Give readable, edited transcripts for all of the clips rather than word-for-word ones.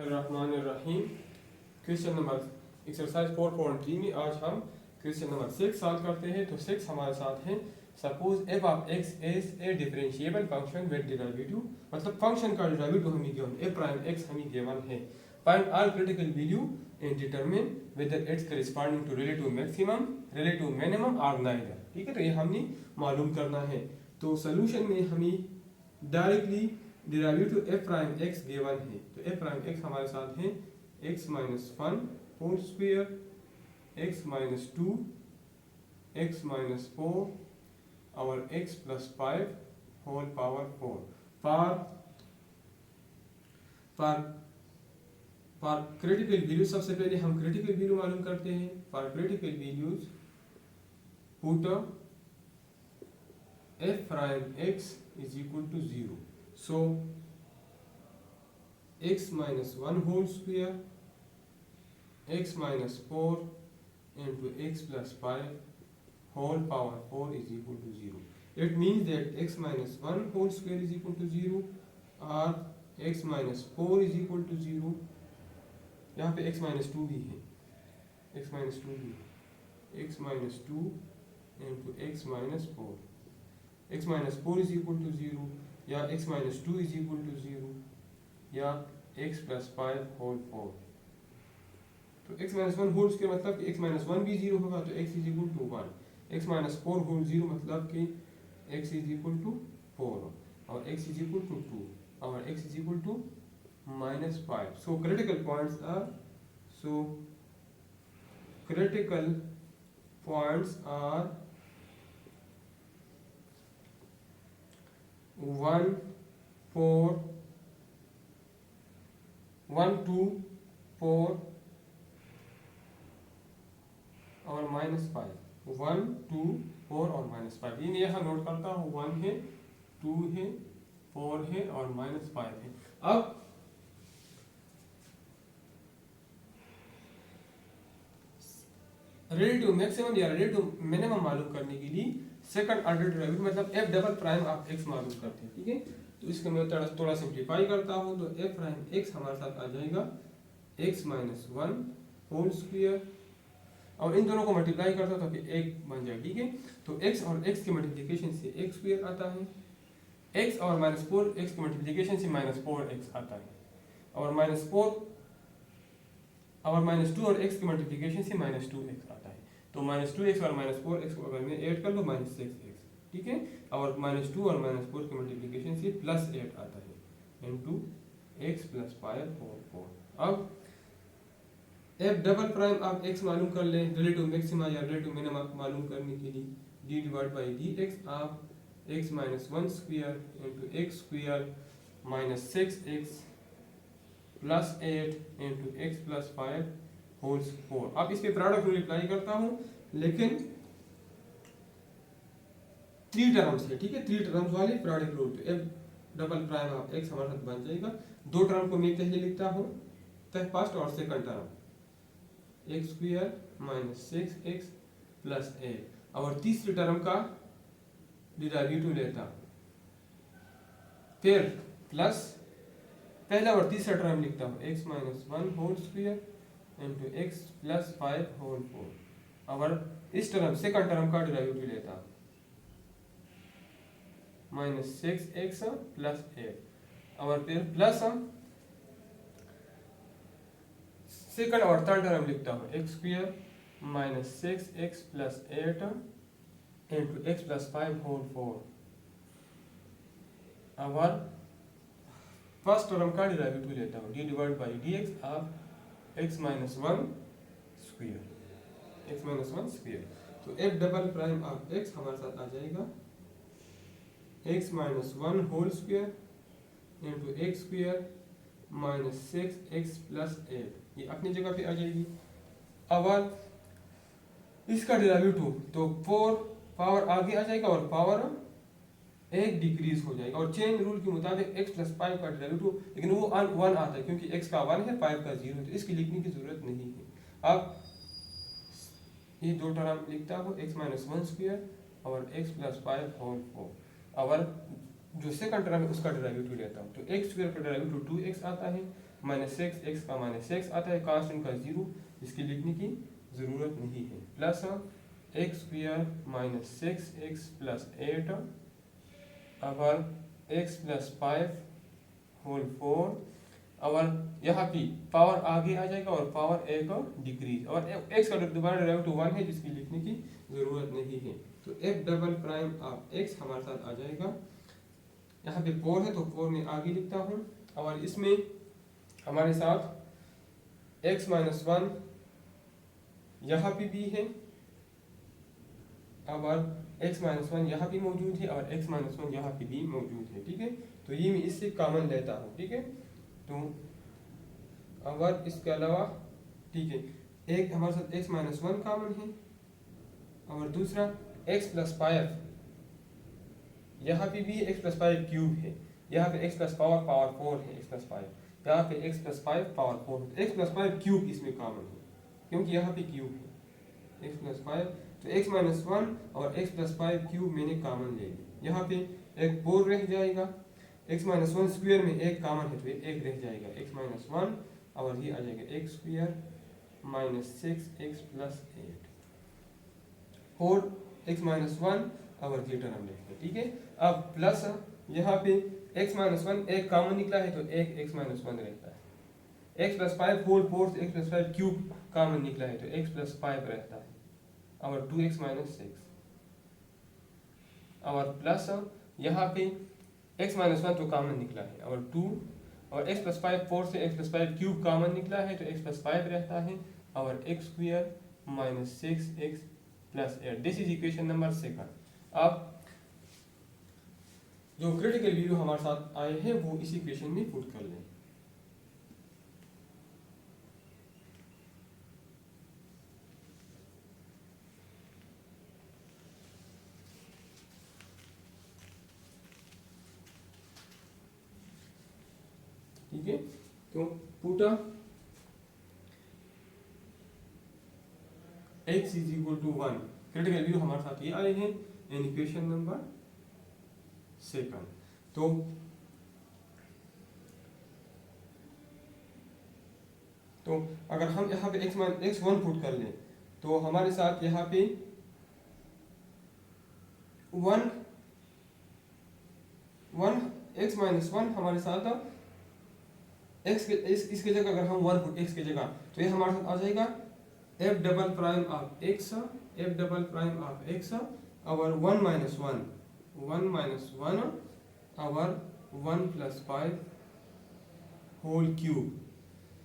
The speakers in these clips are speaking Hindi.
बिस्मिल्लाहिर्रहमानिर्रहीम। क्वेश्चन नंबर एक्सरसाइज 4.3 में आज हम क्वेश्चन नंबर 6 सॉल्व करते हैं। तो 6 हमारे साथ है, suppose f of x is a differentiable function with derivative, मतलब फंक्शन का डेरिवेटिव हमें गिवन ए प्राइम एक्स हमें गिवन है। Find all critical value and determine whether its corresponding to relative maximum, relative minimum और नाइदर। ठीक है, तो ये हमने मालूम करना है। तो सोल्यूशन में हमें directly derivative f prime x given है। तो एफ प्राइम एक्स हमारे साथ है x minus one whole square, x minus two, x minus four और x plus five whole power four. For critical value सबसे पहले हम क्रिटिकल वैल्यू मालूम करते हैं। For critical values put f prime x is equal to 0. So x minus 1 whole square, x minus 4 into x plus 5 whole power 4 is equal to 0. It means that x minus 1 whole square is equal to 0 or x minus 4 is equal to 0. यहाँ पे x minus 2 भी है, x minus 2 भी है, x minus 2 into x minus 4. x minus 4 is equal to 0 या x minus 2 is equal to 0 या x plus 5 whole 4. तो x minus 1 whole square मतलब कि x minus 1 भी 0 होगा, तो x is equal to 1. x minus 4 whole 0 मतलब कि x is equal to 4 और x is equal to 2 और x is equal to minus 5. So critical points are, one, 4, 1, 2, 4 और माइनस 5. 1, 2, 4 और माइनस 5. इन यहाँ नोट करता हूँ, 1 है, 2 है, 4 है और माइनस 5 है. अब रिलेटिव मैक्सिमम या रिलेटिव मिनिमम मालूम करने के लिए सेकंड ऑर्डर डेरिवेटिव मतलब F double prime of x मालूम करते हैं. ठीक है, तो इसको मैं थोड़ा सिंप्लीफाई करता हूँ. तो एफ प्राइम एक्स हमारे साथ आ जाएगा एक्स माइनस 1 होल स्क्वायर और इन दोनों को मल्टीप्लाई करता तो फिर एक बन जाएगा. ठीक है, तो एक्स और एक्स के मल्टीप्लिकेशन से एक्स स्क्वायर आता है, एक्स और माइनस 4 एक्स के मल्टीप्लिकेशन से माइनस 4 एक्स आता है और माइनस 4 और माइनस 2 और एक्स के मल्टीप्लिकेशन से माइनस 2 एक्स आता है. तो माइनस 2x और माइनस 4x को अगर मैं ऐड कर लो माइनस 6x. ठीक है, और माइनस 2 और माइनस 4 के मल्टीप्लिकेशन से प्लस 8 आता है इनटू x प्लस 5 होल 4. अब एफ डबल प्राइम आप x मालूम कर लें रिलेटिव मैक्सिमा या रिलेटिव मिनिमा मालूम करने के लिए. d divide by d x आप x minus 1 square into x square minus 6x plus 8 into x plus 5 whole 4. अब इस पे प्रोडक्ट रूल अप्लाई करता हूं, लेकिन 3 टर्म्स है. ठीक है, 3 टर्म्स वाले प्रोडक्ट रूल. तो F double prime of x हमारे साथ बन जाएगा. 2 टर्म को मैं पहले लिखता हूं, फर्स्ट और second term x square minus 6x plus 8 और तीसरी टर्म का डेरिवेटिव लेता हूं, फिर प्लस पहला और तीसरा टर्म लिखता हूं x minus 1 whole square into x plus 5 whole 4 और इस टर्म सेकंड टर्म का डेरिवेटिव लेता माइनस 6x प्लस 8 और फिर प्लस सेकंड और थर्ड टर्म लिखता हूँ x square minus 6x plus 8 into x plus 5 whole 4 और फर्स्ट टर्म का डेरिवेटिव लेता हूँ d divide by d x आप x minus 1 square, x minus 1 square. तो F double prime of x हमारे साथ आ जाएगा x minus 1 whole square into x square minus 6x plus 8. ये अपनी जगह पे आ जाएगी. अब इसका डेरिवेटिव तो 4 पावर आगे आ जाएगा और पावर एक डिक्रीज हो जाएगा. और चेन रूल के मुताबिक x प्लस 5 का डेरिवेटिव, लेकिन वो 1 आता है क्योंकि x का 1 है 5 का 0 है, तो इसकी लिखने की जरूरत नहीं है. अब ये 2 टर्म लिखता हूँ x माइनस 1 स्क्वायर और x प्लस 5 होल 4 और जो सेकंड टर्म है उसका डेरिवेटिव लेता हूँ. तो x स्क्वायर का डेरिवेटिव 2x आता है -6 x का -6 आता है, कांस्टेंट का 0, इसकी लिखने की ज़रूरत नहीं है, plus x square -6x plus 8 और x प्लस 5 होल 4 और यहाँ पे पावर आगे आ जाएगा और पावर एक डिक्रीज और x का दोबारा डेरिवेटिव 1 है जिसकी लिखने की ज़रूरत नहीं है। तो f double prime of x हमारे साथ आ जाएगा, यहाँ पे 4 है तो 4 में आगे लिखता हूँ और इसमें हमारे साथ x -1 यहाँ पे भी है और x -1 यहाँ पे मौजूद है और x -1 यहाँ पे भी मौजूद है, ठीक है। तो ये मैं इससे कॉमन लेता हूँ, ठीक है। तो और इसके अलावा, ठीक है, एक हमारे साथ x -1 कॉमन है और दूसरा x प्लस 5 यहाँ पे भी x प्लस 5 क्यूब है, यहाँ पे x प्लस पावर 4 है, x प्लस 5 यहाँ पे x प्लस 5 पावर 4 है, x प्लस 5 क्यूब इसमें कॉमन है क्योंकि यहाँ पे क्यूब है x प्लस 5, तो x -1 और x प्लस 5 क्यूब मैंने कॉमन ले लिया, यहाँ पे एक 4 रह जाएगा, x -1 स्क्वायर में एक कॉमन है तो एक रह जाएगा x -1 और ये आ जाएगा x स्क्वायर -6x प्लस 8 और x -1 और ये टर्म लिखते, ठीक है। अब प्लस यहाँ पे x -1 एक कॉमन निकला है तो एक x -1 रहता है, x प्लस 5 होल 4 से x प्लस 5 क्यूब कॉमन निकला है तो x प्लस 5 रहता है और 2x -6 और प्लस यहाँ पे x -1 तो कॉमन निकला है और 2 और x प्लस 5 4 से x प्लस 5 क्यूब कॉमन निकला है तो x प्लस 5 रहता है और x square -6x plus 8, this is equation number 2। अब जो क्रिटिकल वैल्यू हमारे साथ आए हैं वो इस इक्वेशन में पुट कर लें। ठीक है, तो put x is equal to 1, critical value हमारे साथ ये आए हैं इन इक्वेशन नंबर 2। तो अगर हम यहाँ पे x1 पुट कर लें तो हमारे साथ यहाँ पे 1 x -1 हमारे साथ x के इसके जगह अगर हम 1 पुट x की जगह तो ये हमारे साथ आ जाएगा f double prime of x और 1 -1 और 1 प्लस 5 होल क्यूब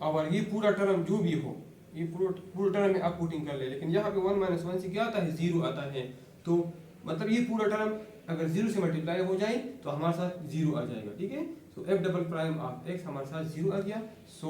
और ये पूरा टर्म जो भी हो ये पूरा टर्म में आप पुटिंग कर ले, लेकिन यहाँ पे 1 -1 से क्या आता है 0 आता है, तो मतलब ये पूरा टर्म अगर 0 से मल्टीप्लाई हो जाए तो हमारे साथ 0 आ जाएगा, ठीक है। तो f double prime of x हमारे साथ 0 आ गया। So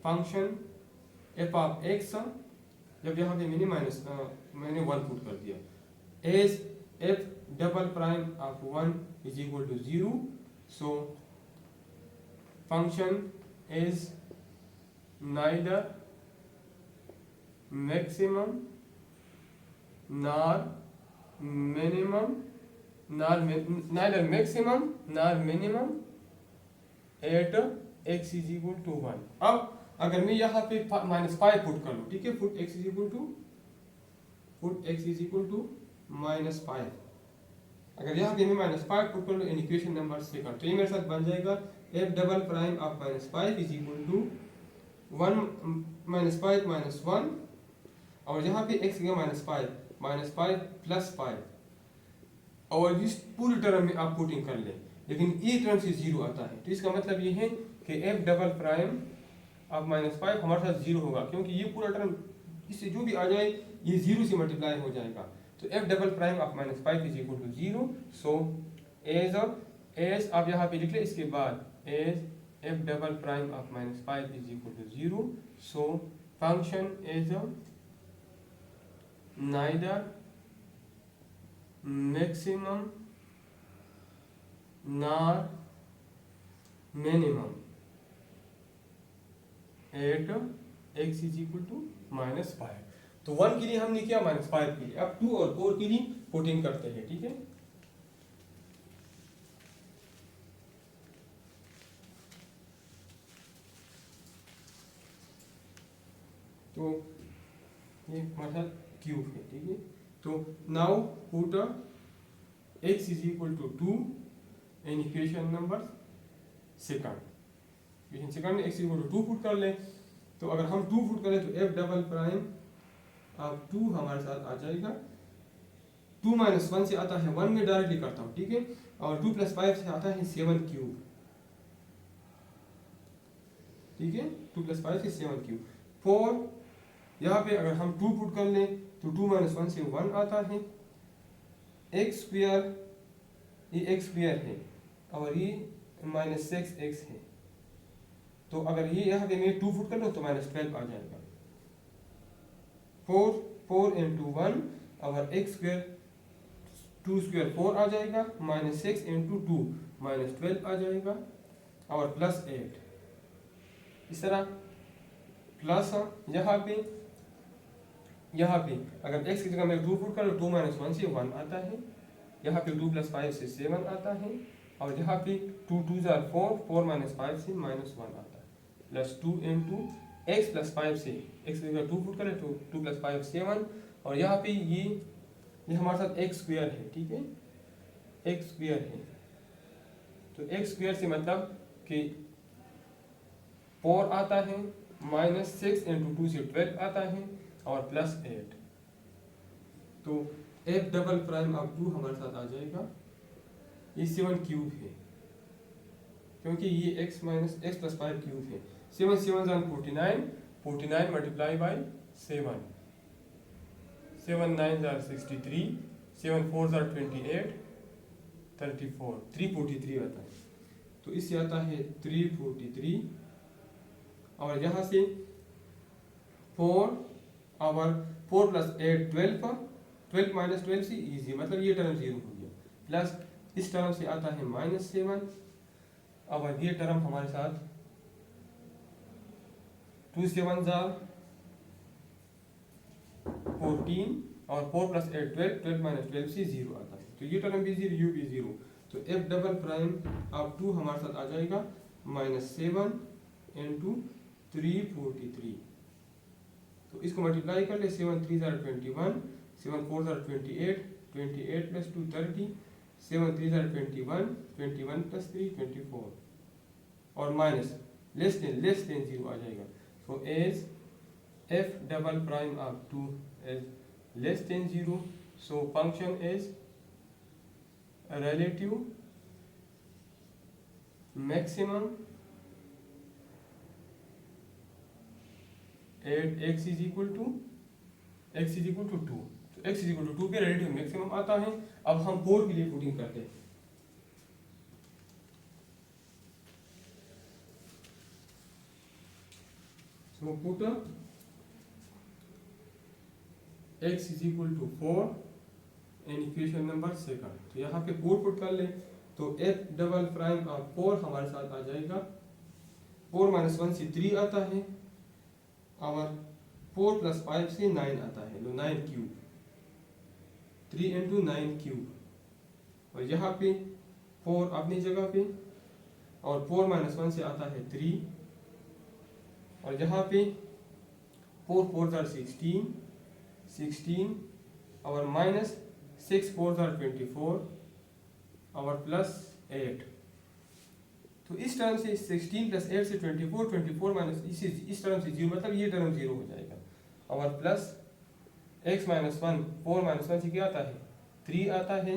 function f of x, जब यहाँ पे मैंने 1 पुट कर दिया, as f double prime of 1 is equal to 0, so function is neither maximum nor minimum neither maximum nor minimum at x is equal to 1। अब अगर मैं यहाँ पे -5 पुट कर लूँ, ठीक है, put x is equal to -5, अगर यहाँ पे मैं -5 पुट कर लूँ इन इक्वेशन नंबर 2 तो ये मेरे साथ बन जाएगा f double prime of -5 is equal to 1 -5 -1 और यहाँ पे x गया -5 प्लस 5 और इस पूरी टर्म में आप पुटिंग कर लें, लेकिन ये टर्म से 0 आता है, तो इसका मतलब ये है कि f डबल प्राइम ऑफ -5 हमारे साथ 0 होगा क्योंकि ये पूरा टर्म इससे जो भी आ जाए ये 0 से मल्टीप्लाई हो जाएगा। तो f double prime of -5 is equal to 0, so as आप यहाँ पे लिख ले, इसके बाद as f double prime of -5 is equal to 0, so function is neither maximum nor minimum at x is equal to -5। तो 1 के लिए हमने किया, -5 के लिए, अब 2 और 4 के लिए पुटिंग करते हैं, ठीक है। तो ये हमारे साथ क्यूब है, ठीक है। तो now put x is equal to 2 इन equation number second. Equation second में x इक्वल टू 2 पुट कर ले। तो अगर हम 2 पुट करें तो f डबल प्राइम अब 2 हमारे साथ आ जाएगा। 2 माइनस 1 से आता है 1 में डायरेक्टली करता हूँ, ठीक है। और 2 प्लस 5 से आता है 7 क्यूब, ठीक है। 2 प्लस 5 से 7 क्यूब। 4 यहाँ पे अगर हम 2 पुट कर लें तो 2 माइनस 1 से 1 आता है। एक्स स्क्वायर, ये एक्स स्क्वायर है और ये माइनस 6x है। तो अगर ये यहाँ पे मैं 2 पुट कर लूँ तो माइनस 12 आ जाएगा। 4 इंटू 1 और एक्स स्क्वायर 2 स्क्वायर 4 आ जाएगा, माइनस 6 इंटू 2 माइनस 12 आ जाएगा और प्लस 8। इस तरह प्लस यहाँ पे अगर x की जगह मैं 2 पुट करूँ 2 माइनस 1 से 1 आता है। यहाँ पे 2 प्लस 5 से 7 आता है और यहाँ पे 2 2 जार 4, 4 माइनस 5 से माइनस 1 आता है, प्लस 2 इंटू एक्स प्लस 5 से x की जगह 2 पुट करें तो 2 प्लस 5 7 और यहाँ पे ये हमारे साथ एक्स स्क्वायर है, ठीक है। एक्स स्क्वायर है तो एक्स स्क्वायर से मतलब कि 4 आता है, माइनस 6 इंटू 2 से 12 आता है और प्लस 8। तो f डबल प्राइम अब 2 हमारे साथ आ जाएगा। ये 7 क्यूब है क्योंकि ये x minus x plus 5 cube है। 7 7 49, 49 मल्टीप्लाई बाई 7, 7 9 63, 7 4 28, 34, 343 आता है। तो इससे आता है 343 और यहाँ से 4 और 4 प्लस 8 12, 12 माइनस 12 से इजी, मतलब ये टर्म 0 हो गया। प्लस इस टर्म से आता है माइनस 7 और ये टर्म हमारे साथ 2 7 जार 14 और 4 प्लस 8 12, 12 माइनस 12 से 0 आता है। तो ये टर्म भी 0, यू भी 0। तो f डबल प्राइम अब 2 हमारे साथ आ जाएगा माइनस 7 इंटू 343। तो इसको मल्टीप्लाई कर ले, 7 3 जार 21, 7 4 जार 28, 28 प्लस 2 30, 7 3 जार 21, 21 प्लस 3 24 और माइनस लेस देन 0 आ जाएगा। So as f double prime of 2 is less than 0, so function is relative maximum at x is equal to 2। तो x is equal to 2 पे relative maximum आता है। अब हम 4 के लिए पुटिंग करते हैं। so put x is equal to 4 in equation number second. तो यहाँ पे 4 पुट कर ले तो f डबल प्राइम ऑफ 4 हमारे साथ आ जाएगा। 4 माइनस 1 से 3 आता है और 4 प्लस 5 से 9 आता है, तो 9 क्यूब, 3 इंटू 9 क्यूब। और यहाँ पे 4 अपनी जगह पे और 4 माइनस 1 से आता है 3 और यहाँ पे 4 4 जार 16 और माइनस 6 4 जार 24 और प्लस 8। तो इस टर्म से 16 प्लस 8 से 24 माइनस इस टर्म से 0, मतलब ये टर्म 0 हो जाएगा और प्लस x माइनस 1, 4 माइनस 1 से क्या आता है 3 आता है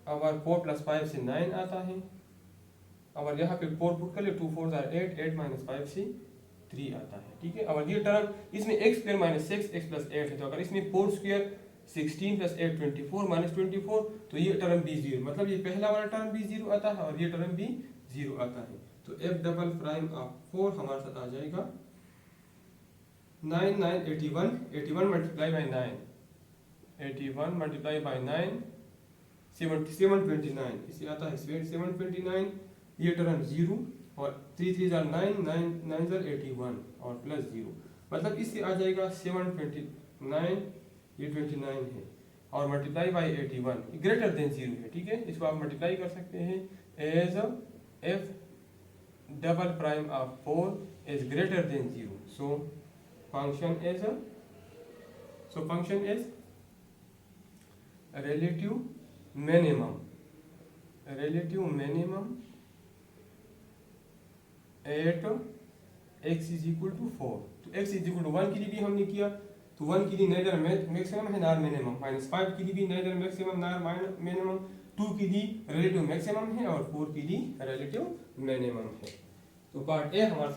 और 4 प्लस 5 से 9 आता है और यहाँ पे 4 पुट कर ले, 2 4 जार 8, 8 माइनस 5 से 3 आता है, ठीक है। और ये टर्म इसमें x square minus 6 x plus 8 है, तो अगर इसमें 4 स्क्वायर 16 प्लस 8 24 माइनस 24, तो ये टर्म भी 0, मतलब ये पहला वाला टर्म भी 0 आता है और ये टर्म भी 0 आता है। तो f डबल प्राइम ऑफ 4 हमारे साथ आ जाएगा 9 9 81, 81 मल्टीप्लाई बाई 9, 81 मल्टीप्लाई बाई 9 729, इसे आता है 729। ये टर्म 0 और 3 3 जार 9, 9 जार 81 और प्लस 0, मतलब इससे आ जाएगा 729, ये 29 है और मल्टीप्लाई बाई 81 ग्रेटर देन 0 है, ठीक है। इसको आप मल्टीप्लाई कर सकते हैं as f double prime of 4 is greater than 0, so function is relative minimum at x is equal to 4। तो x is equal to 1 के लिए भी हमने किया, तो 1 के लिए neither maximum है नॉर मिनिमम, -5 के लिए भी neither maximum नॉर मिनिमम, 2 के लिए relative maximum है और 4 के लिए relative minimum है। तो पार्ट ए हमारा